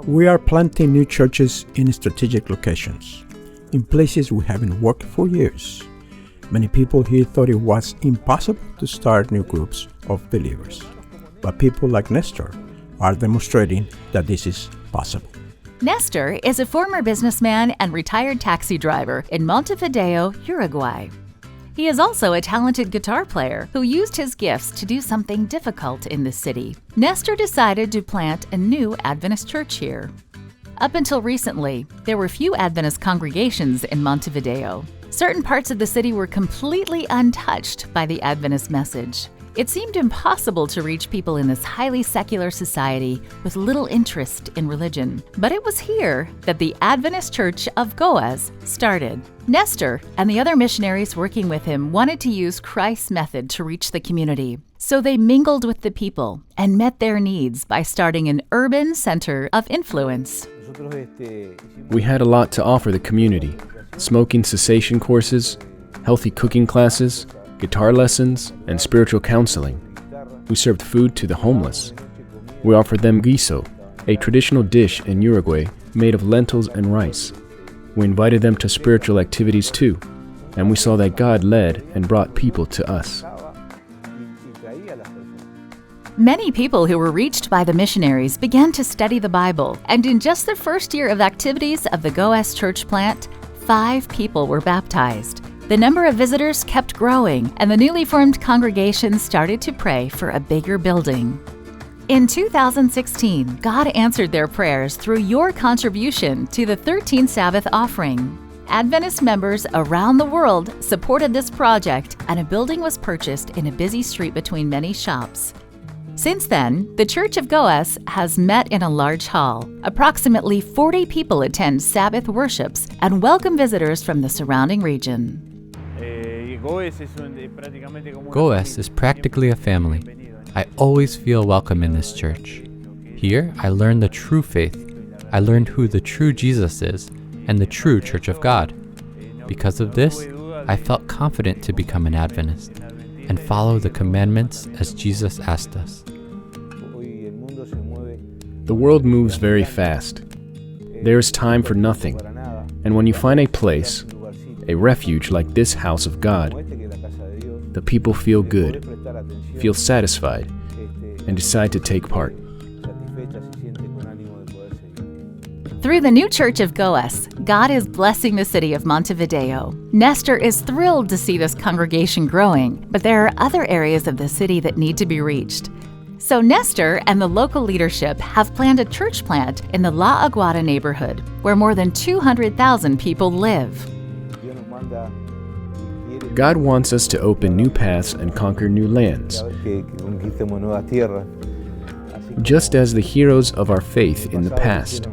We are planting new churches in strategic locations, in places we haven't worked for years. Many people here thought it was impossible to start new groups of believers. But people like Nestor are demonstrating that this is possible. Nestor is a former businessman and retired taxi driver in Montevideo, Uruguay. He is also a talented guitar player who used his gifts to do something difficult in the city. Nestor decided to plant a new Adventist church here. Up until recently, there were few Adventist congregations in Montevideo. Certain parts of the city were completely untouched by the Adventist message. It seemed impossible to reach people in this highly secular society with little interest in religion. But it was here that the Adventist Church of Goas started. Nestor and the other missionaries working with him wanted to use Christ's method to reach the community. So they mingled with the people and met their needs by starting an urban center of influence. We had a lot to offer the community: smoking cessation courses, healthy cooking classes, guitar lessons, and spiritual counseling. We served food to the homeless. We offered them guiso, a traditional dish in Uruguay made of lentils and rice. We invited them to spiritual activities too, and we saw that God led and brought people to us. Many people who were reached by the missionaries began to study the Bible, and in just the first year of activities of the Goas church plant, 5 people were baptized. The number of visitors kept growing, and the newly formed congregation started to pray for a bigger building. In 2016, God answered their prayers through your contribution to the 13th Sabbath offering. Adventist members around the world supported this project, and a building was purchased in a busy street between many shops. Since then, the Church of Goas has met in a large hall. Approximately 40 people attend Sabbath worships and welcome visitors from the surrounding region. Goas is practically a family. I always feel welcome in this church. Here, I learned the true faith. I learned who the true Jesus is and the true Church of God. Because of this, I felt confident to become an Adventist and follow the commandments as Jesus asked us. The world moves very fast. There is time for nothing. And when you find a place, a refuge like this house of God, the people feel good, feel satisfied, and decide to take part. Through the new Church of Goas, God is blessing the city of Montevideo. Nestor is thrilled to see this congregation growing, but there are other areas of the city that need to be reached. So Nestor and the local leadership have planned a church plant in the La Aguada neighborhood, where more than 200,000 people live. God wants us to open new paths and conquer new lands. Just as the heroes of our faith in the past,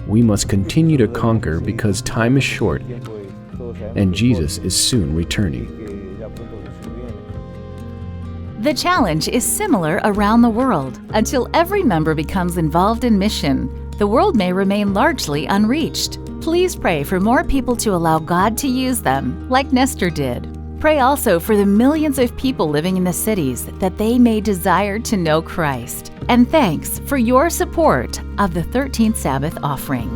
we must continue to conquer because time is short and Jesus is soon returning. The challenge is similar around the world. Until every member becomes involved in mission, the world may remain largely unreached. Please pray for more people to allow God to use them, like Nestor did. Pray also for the millions of people living in the cities that they may desire to know Christ. And thanks for your support of the 13th Sabbath offering.